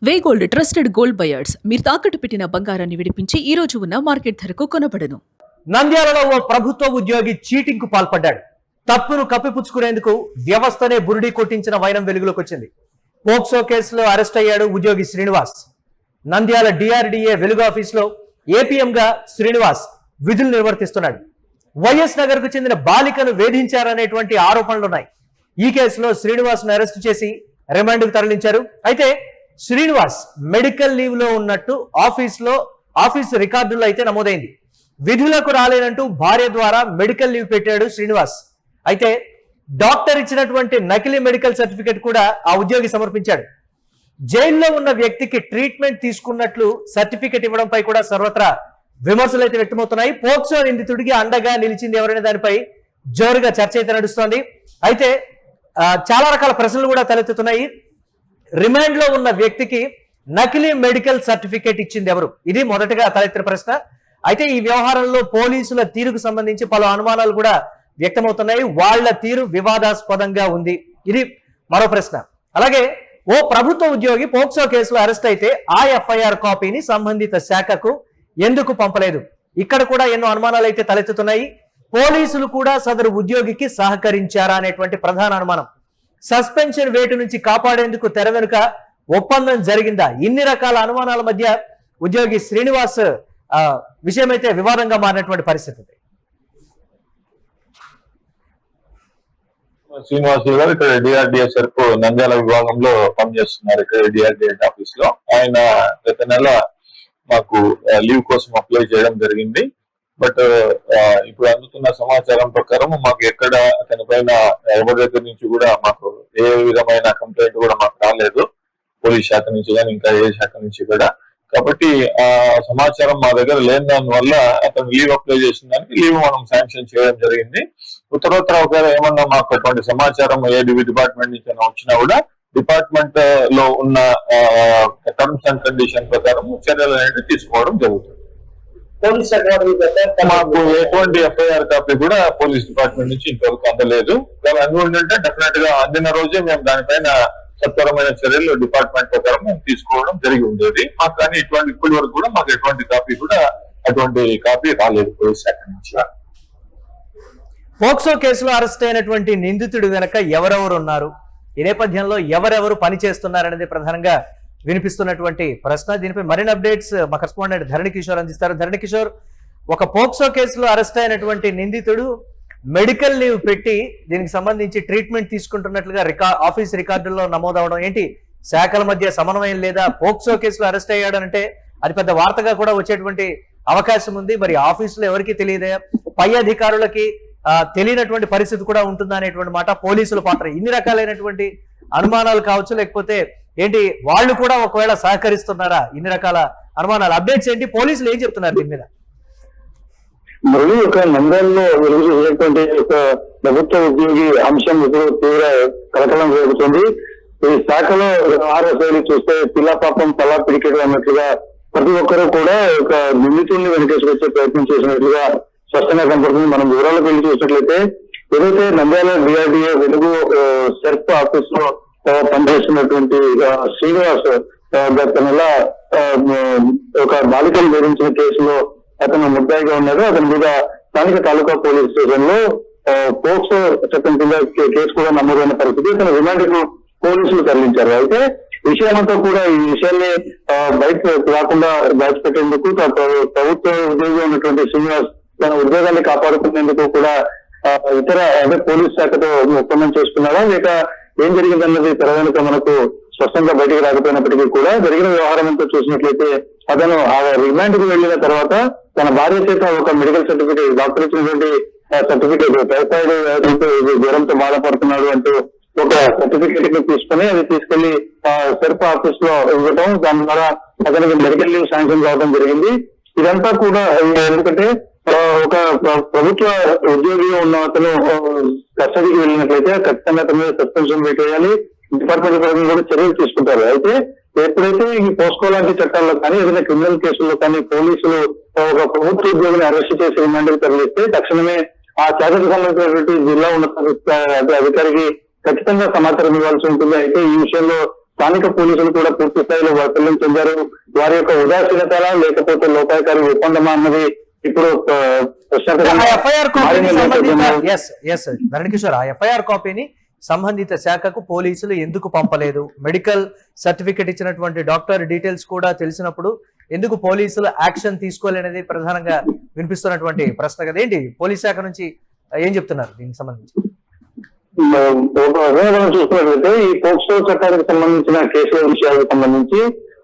వే gold trusted gold buyers మీరు తాకట్టు పెట్టిన బంగారాన్ని విడిపించి ఈ రోజు ఉన్న మార్కెట్ ధరకు కొనబడను. నంద్యాలలో ఓ ప్రభుత్వ ఉద్యోగి చీటింగ్ కు పాల్పడ్డాడు. తప్పును కప్పిపుచ్చుకునేందుకు వ్యవస్థనే బురుడి కొట్టించిన వైనం వెలుగులోకి వచ్చింది. పోక్సో కేసులో అరెస్ట్ అయ్యాడు ఉద్యోగి శ్రీనివాస్. నంద్యాల డిఆర్డీఏ వెలుగు ఆఫీసులో ఏపీఎం గా శ్రీనివాస్ విధులు నిర్వర్తిస్తున్నాడు. వైఎస్ నగర్ కు చెందిన బాలికను వేధించారనేటువంటి ఆరోపణలున్నాయి. ఈ కేసులో శ్రీనివాస్ ను అరెస్ట్ చేసి రిమాండ్ కు తరలించారు. అయితే శ్రీనివాస్ మెడికల్ లీవ్ లో ఉన్నట్టు ఆఫీస్ రికార్డుల్లో అయితే నమోదైంది. విధులకు రాలేనంటూ భార్య ద్వారా మెడికల్ లీవ్ పెట్టాడు శ్రీనివాస్. అయితే డాక్టర్ ఇచ్చినటువంటి నకిలీ మెడికల్ సర్టిఫికెట్ కూడా ఆ ఉద్యోగి సమర్పించాడు. జైల్లో ఉన్న వ్యక్తికి ట్రీట్మెంట్ తీసుకున్నట్లు సర్టిఫికెట్ ఇవ్వడంపై కూడా సర్వత్రా విమర్శలు అయితే వ్యక్తమవుతున్నాయి. పోక్సో నిందితుడికి అండగా నిలిచింది ఎవరైనా దానిపై జోరుగా చర్చ అయితే నడుస్తోంది. అయితే చాలా రకాల ప్రశ్నలు కూడా తలెత్తుతున్నాయి. రిమాండ్ లో ఉన్న వ్యక్తికి నకిలీ మెడికల్ సర్టిఫికేట్ ఇచ్చింది ఎవరు? ఇది మొదటగా తలెత్తిన ప్రశ్న. అయితే ఈ వ్యవహారంలో పోలీసుల తీరుకు సంబంధించి పలు అనుమానాలు కూడా వ్యక్తమవుతున్నాయి. వాళ్ల తీరు వివాదాస్పదంగా ఉంది. ఇది మరో ప్రశ్న. అలాగే ఓ ప్రభుత్వ ఉద్యోగి పోక్సో కేసులో అరెస్ట్ అయితే ఆ ఎఫ్ఐఆర్ కాపీని సంబంధిత శాఖకు ఎందుకు పంపలేదు? ఇక్కడ కూడా ఎన్నో అనుమానాలు అయితే తలెత్తుతున్నాయి. పోలీసులు కూడా సదరు ఉద్యోగికి సహకరించారా అనేటువంటి ప్రధాన అనుమానం. సస్పెన్షన్ వేటు నుంచి కాపాడేందుకు తెర వెనుక ఒప్పందం జరిగిందా? ఇన్ని రకాల అనుమానాల మధ్య ఉద్యోగి శ్రీనివాస్ విషయం అయితే వివాదంగా మారినటువంటి పరిస్థితి. శ్రీనివాస్ గారు ఇక్కడ డిఆర్డిఏ సరుకు నంద్యాల విభాగంలో పనిచేస్తున్నారు. ఇక్కడ డిఆర్డిఏ ఆఫీస్ లో ఆయన గత నెల మాకు లీవ్ కోసం అప్లై చేయడం జరిగింది. బట్ ఇప్పుడు అందుతున్న సమాచారం ప్రకారం మాకు ఎక్కడ అతని పైన ఎవరి దగ్గర నుంచి కూడా మాకు ఏ విధమైన కంప్లైంట్ కూడా మాకు రాలేదు, పోలీస్ శాఖ నుంచి కానీ ఇంకా ఏ శాఖ నుంచి కూడా. కాబట్టి ఆ సమాచారం మా దగ్గర లేని దానివల్ల అతను లీవ్ అప్లై చేసిన దానికి లీవ్ మనం శాంక్షన్ చేయడం జరిగింది. తర్వాత ఒకవేళ ఏమన్నా మాకు అటువంటి సమాచారం ఏ డిపార్ట్మెంట్ నుంచి వచ్చినా కూడా డిపార్ట్మెంట్ లో ఉన్న టర్మ్స్ అండ్ కండిషన్ ప్రకారం చర్యలు అనేవి తీసుకోవడం జరుగుతుంది. పోలీస్ మాకు ఎటువంటి ఎఫ్ఐఆర్ కాపీ కూడా పోలీస్ డిపార్ట్మెంట్ నుంచి ఇంతవరకు అందలేదు. అందువల్ల డెఫినెట్ గా అందిన రోజే మేము దానిపైన సత్వరమైన చర్యలు డిపార్ట్మెంట్ ప్రకారం మేము తీసుకోవడం జరిగి ఉండేది. మాకు కానీ ఇప్పటి వరకు కూడా మాకు ఎటువంటి కాపీ రాలేదు పోలీస్ శాఖ నుంచి. పోక్సో కేసులో అరెస్ట్ అయినటువంటి నిందితుడు వెనక ఎవరెవరు ఉన్నారు, ఈ నేపథ్యంలో ఎవరెవరు పని చేస్తున్నారనేది ప్రధానంగా వినిపిస్తున్నటువంటి ప్రశ్న. దీనిపై మరిన్ని అప్డేట్స్ మా కరెస్పాండెంట్ ధరణి కిషోర్ అందిస్తారు. ధరణి కిషోర్, ఒక పోక్సో కేసులో అరెస్ట్ అయినటువంటి నిందితుడు మెడికల్ లీవ్ పెట్టి దీనికి సంబంధించి ట్రీట్మెంట్ తీసుకుంటున్నట్లుగా ఆఫీస్ రికార్డుల్లో నమోదవడం ఏంటి? శాఖల మధ్య సమన్వయం లేదా? పోక్సో కేసులో అరెస్ట్ అయ్యాడనంటే అది పెద్ద వార్తగా కూడా వచ్చేటువంటి అవకాశం ఉంది. మరి ఆఫీసులో ఎవరికి తెలియదే, పై అధికారులకి తెలియనటువంటి పరిస్థితి కూడా ఉంటుందా అనేటువంటి మాట. పోలీసుల పాత్ర, ఇన్ని రకాలైనటువంటి అనుమానాలు కావచ్చు, లేకపోతే ఏంటి వాళ్ళు కూడా ఒకవేళ సహకరిస్తున్నారా? ఇన్ని రకాల అనుమానాలు, అప్డేట్స్ ఏంటి? పోలీసులు ఏం చెప్తున్నారు దీని మీద? మళ్ళీ ఒక నంద్యాలలో వెలుగుతున్నటువంటి ఒక ప్రభుత్వ ఉద్యోగి అంశం ఇప్పుడు తీవ్ర కలకలం జరుగుతుంది. ఈ శాఖలో ఆర్ఎస్ఐలు చూస్తే పిల్ల పాపం తలా పిడికెడు అన్నట్లుగా ప్రతి ఒక్కరూ కూడా ఒక నిందితుడిని వెనకేసుకొచ్చే ప్రయత్నం చేసినట్లుగా స్పష్టంగా కనపడుతుంది. మనం వివరాలకు వెళ్ళి చూసినట్లయితే ఏదైతే నంద్యాల డిఆర్డీఏ వెలుగు సెర్ప్ ఆఫీస్ లో పనిచేస్తున్నటువంటి శ్రీనివాస్ గత నెల ఒక బాలికలు వేధించిన కేసులో అతను ముద్దాయిగా ఉన్నాడు. అతని మీద స్థానిక తాలూకా పోలీస్ స్టేషన్ లో పోక్సో చట్టం కింద కేసు కూడా నమోదైన పరిస్థితి. అతను రిమాండ్ కు పోలీసులు తరలించారు. అయితే విషయాలంతా కూడా ఈ విషయాన్ని బయట రాకుండా దాచిపెట్టేందుకు ప్రభుత్వ ఉద్యోగి ఉన్నటువంటి శ్రీనివాస్ తన ఉద్యోగాన్ని కాపాడుకునేందుకు కూడా ఇతర పోలీస్ శాఖతో ఒప్పందం చేసుకున్నారా లేక ఏం జరిగిందన్నది తెర వెనుక మనకు స్పష్టంగా బయటకు రాకపోయినప్పటికీ కూడా జరిగిన వ్యవహారం అంతా చూసినట్లయితే అతను ఆ రిమాండ్ కు వెళ్లిన తర్వాత తన భార్య చేత ఒక మెడికల్ సర్టిఫికేట్, డాక్టర్ ఇచ్చినటువంటి సర్టిఫికేట్, టైఫాయిడ్ జ్వరంతో బాధపడుతున్నాడు అంటూ ఒక సర్టిఫికేట్ ని తీసుకుని అది తీసుకెళ్లి సెర్ప్ ఆఫీస్ లో ఇవ్వటం, దాని ద్వారా అతనికి మెడికల్ లీవ్ శాంక్షన్ కావడం జరిగింది. ఇదంతా కూడా ఎందుకంటే ఒక ప్రభుత్వ ఉద్యోగిగా ఉన్న అతను కస్టడీకి వెళ్ళినట్లయితే ఖచ్చితంగా అతని మీద సస్పెన్షన్ పెట్టేయాలి, డిపార్ట్మెంట్ పరంగా కూడా చర్యలు తీసుకుంటారు. అయితే ఎప్పుడైతే ఈ పోస్కో లాంటి చట్టాల్లో కానీ ఏదైనా క్రిమినల్ కేసుల్లో కానీ పోలీసులు ఒక ప్రభుత్వ ఉద్యోగిని అరెస్ట్ చేసి రిమాండ్కి తరలిస్తే తక్షణమే ఆ శాఖకు సంబంధించినటువంటి జిల్లా ఉన్నత అధికారికి ఖచ్చితంగా సమాచారం ఇవ్వాల్సి ఉంటుంది. అయితే ఈ విషయంలో స్థానిక పోలీసులు కూడా పూర్తి స్థాయిలో వైఫల్యం చెందారు. వారి యొక్క ఉదాసీనత లేకపోతే లోపాయకారి ఒప్పందమా అన్నది ఇప్పుడు ఎఫ్ఐఆర్ కిషోర్, ఆ ఎఫ్ఐఆర్ కాపీని సంబంధిత శాఖకు పోలీసులు ఎందుకు పంపలేదు? మెడికల్ సర్టిఫికెట్ ఇచ్చినటువంటి డాక్టర్ డీటెయిల్స్ కూడా తెలిసినప్పుడు ఎందుకు పోలీసులు యాక్షన్ తీసుకోలేనిది ప్రధానంగా వినిపిస్తున్నటువంటి ప్రశ్న కదా. ఏంటి పోలీస్ శాఖ నుంచి ఏం చెప్తున్నారు దీనికి సంబంధించి? మనం చూసుకున్నట్లయితే ఈ పోక్సో చట్టానికి సంబంధించిన కేసుల విషయాలకు సంబంధించి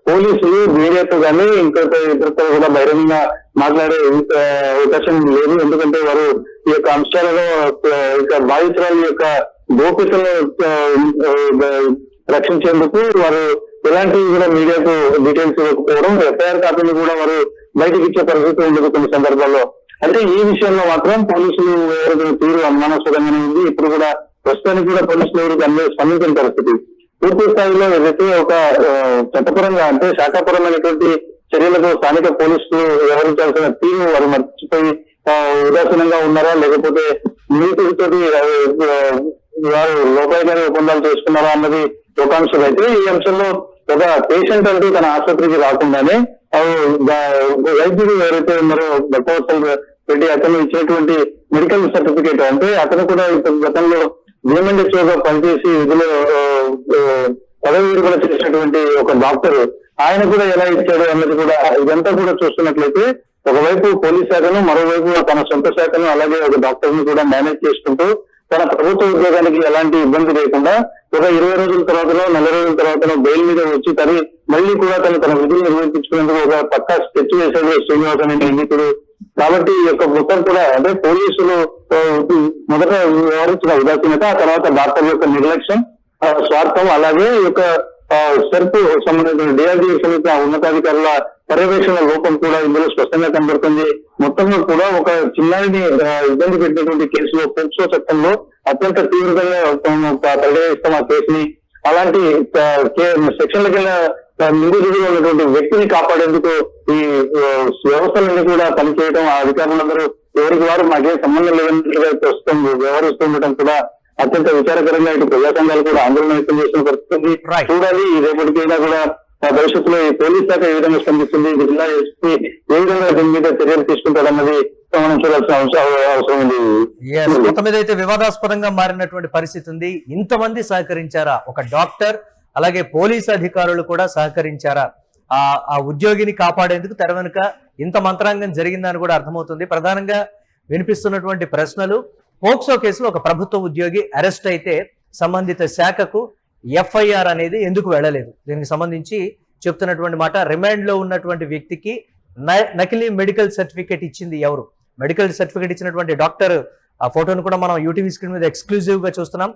పోలీసులు మీడియాతో కానీ ఇంకొక ఇద్దరితో కూడా బహిరంగంగా మాట్లాడే అవకాశం లేదు. ఎందుకంటే వారు ఈ యొక్క అంశాలలో ఇక బాధితురాల యొక్క గోప్యతను రక్షించేందుకు వారు ఎలాంటి కూడా మీడియాకు డీటెయిల్స్ ఇవ్వకపోవడం, ఎఫ్ఐఆర్ కాపీని కూడా వారు బయటకు ఇచ్చే పరిస్థితి ఉండదు కొన్ని సందర్భాల్లో. అంటే ఈ విషయంలో మాత్రం పోలీసులు తీరు అనుమానాస్పదంగానే ఉంది. ఇప్పుడు కూడా ప్రస్తుతానికి కూడా పోలీసులు ఎవరికి స్పందించిన పరిస్థితి. పూర్తి స్థాయిలో ఏదైతే ఒక చట్టపరంగా అంటే శాఖాపరమైనటువంటి చర్యలకు స్థానిక పోలీసులు వ్యవహరించాల్సిన తీరు వారు మర్చిపోయి ఉదాసీనంగా ఉన్నారా, లేకపోతే నీతితోటి వారు లోపాయకారి ఒప్పందాలు చేసుకున్నారా అన్నది ఒక అంశం. అయితే ఈ అంశంలో ఒక పేషెంట్ అంటూ తన ఆసుపత్రికి రాకుండానే వైద్యుడు ఎవరైతే ఉన్నారో భక్తవత్సల్ రెడ్డి అతను ఇచ్చినటువంటి మెడికల్ సర్టిఫికేట్, అంటే అతను కూడా గతంలో డిఎంఎన్హెచ్ఓగా పనిచేసి ఇందులో పదవి విరమణ చేసినటువంటి ఒక డాక్టర్, ఆయన కూడా ఎలా ఇచ్చాడు అన్నది కూడా ఇదంతా కూడా చూస్తున్నట్లయితే ఒకవైపు పోలీస్ శాఖను, మరోవైపు తన సొంత శాఖను, అలాగే ఒక డాక్టర్ ని కూడా మేనేజ్ చేసుకుంటూ తన ప్రభుత్వ ఉద్యోగానికి ఎలాంటి ఇబ్బంది లేకుండా ఒక 20 రోజుల తర్వాతనో 40 రోజుల తర్వాతనో బెయిల్ మీద వచ్చి మళ్ళీ కూడా తన విధులు నిర్వహించుకునేందుకు ఒక పక్కా స్కెచ్ వేశాడు శ్రీనివాస్ అనే నిందితుడు. కాబట్టి ఈ యొక్క మొత్తం కూడా అంటే పోలీసులు మొదట వ్యవహరించిన ఉదాసీనత, ఆ తర్వాత డాక్టర్ యొక్క నిర్లక్ష్యం, స్వార్థం, అలాగే ఈ యొక్క సెర్ప్ సంబంధించిన డిఆర్డీఏ సంబంధించిన ఉన్నతాధికారుల పర్యవేక్షణ లోపం కూడా ఇందులో స్పష్టంగా కనబడుతుంది. మొత్తంలో కూడా ఒక చిన్నారిని ఇబ్బంది పెట్టినటువంటి కేసులో పోక్సో చట్టంలో అత్యంత తీవ్రంగా పరిగణిస్తాం ఆ కేసుని. అలాంటి సెక్షన్ల కింద నిందితుడిగా ఉన్నటువంటి వ్యక్తిని కాపాడేందుకు ఈ వ్యవస్థలన్నీ కూడా పనిచేయడం, ఆ అధికారులందరూ ఎవరికి వారు మాకేం సంబంధం లేదని ప్రస్తుతం వ్యవహరిస్తుండటం కూడా అత్యంత విచారకరంగా ఇటు ప్రజా సంఘాలు కూడా ఆందోళన వ్యక్తం చేసిన పరిస్థితి. చూడాలి రేపటికైనా కూడా భవిష్యత్తులో ఈ పోలీస్ శాఖ ఏ విధంగా స్పందిస్తుంది, జిల్లా ఎస్పీ ఏ విధంగా దీని మీద చర్యలు తీసుకుంటారన్నది మనం చూడాల్సిన అవసరం ఉంది. మొత్తం మీద అయితే వివాదాస్పదంగా మారినటువంటి పరిస్థితి ఉంది. ఇంతమంది సహకరించారా? ఒక డాక్టర్ అలాగే పోలీస్ అధికారులు కూడా సహకరించారా ఆ ఉద్యోగిని కాపాడేందుకు? తెర వెనుక ఇంత మంత్రాంగం జరిగిందని కూడా అర్థమవుతుంది. ప్రధానంగా వినిపిస్తున్నటువంటి ప్రశ్నలు, పోక్సో కేసులో ఒక ప్రభుత్వ ఉద్యోగి అరెస్ట్ అయితే సంబంధిత శాఖకు ఎఫ్ఐఆర్ అనేది ఎందుకు వెళ్ళలేదు? దీనికి సంబంధించి చెప్తున్నటువంటి మాట, రిమాండ్ లో ఉన్నటువంటి వ్యక్తికి నకిలీ మెడికల్ సర్టిఫికేట్ ఇచ్చింది ఎవరు? మెడికల్ సర్టిఫికేట్ ఇచ్చినటువంటి డాక్టర్ ఆ ఫోటోను కూడా మనం యూటీవీ స్క్రీన్ మీద ఎక్స్క్లూజివ్ గా చూస్తున్నాం.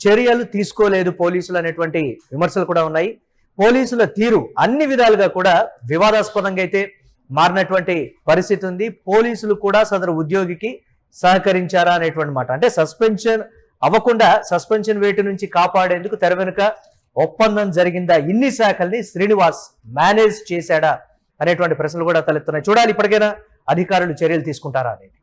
చర్యలు తీసుకోలేదు పోలీసులు అనేటువంటి విమర్శలు కూడా ఉన్నాయి. పోలీసుల తీరు అన్ని విధాలుగా కూడా వివాదాస్పదంగా అయితే మారినటువంటి పరిస్థితి ఉంది. పోలీసులు కూడా సదరు ఉద్యోగికి సహకరించారా అనేటువంటి మాట. అంటే సస్పెన్షన్ అవ్వకుండా సస్పెన్షన్ వేటు నుంచి కాపాడేందుకు తెర వెనుక ఒప్పందం జరిగిందా? ఇన్ని శాఖల్ని శ్రీనివాస్ మేనేజ్ చేశాడా అనేటువంటి ప్రశ్నలు కూడా తలెత్తున్నాయి. చూడాలి ఇప్పటికైనా అధికారులు చర్యలు తీసుకుంటారా అనేది.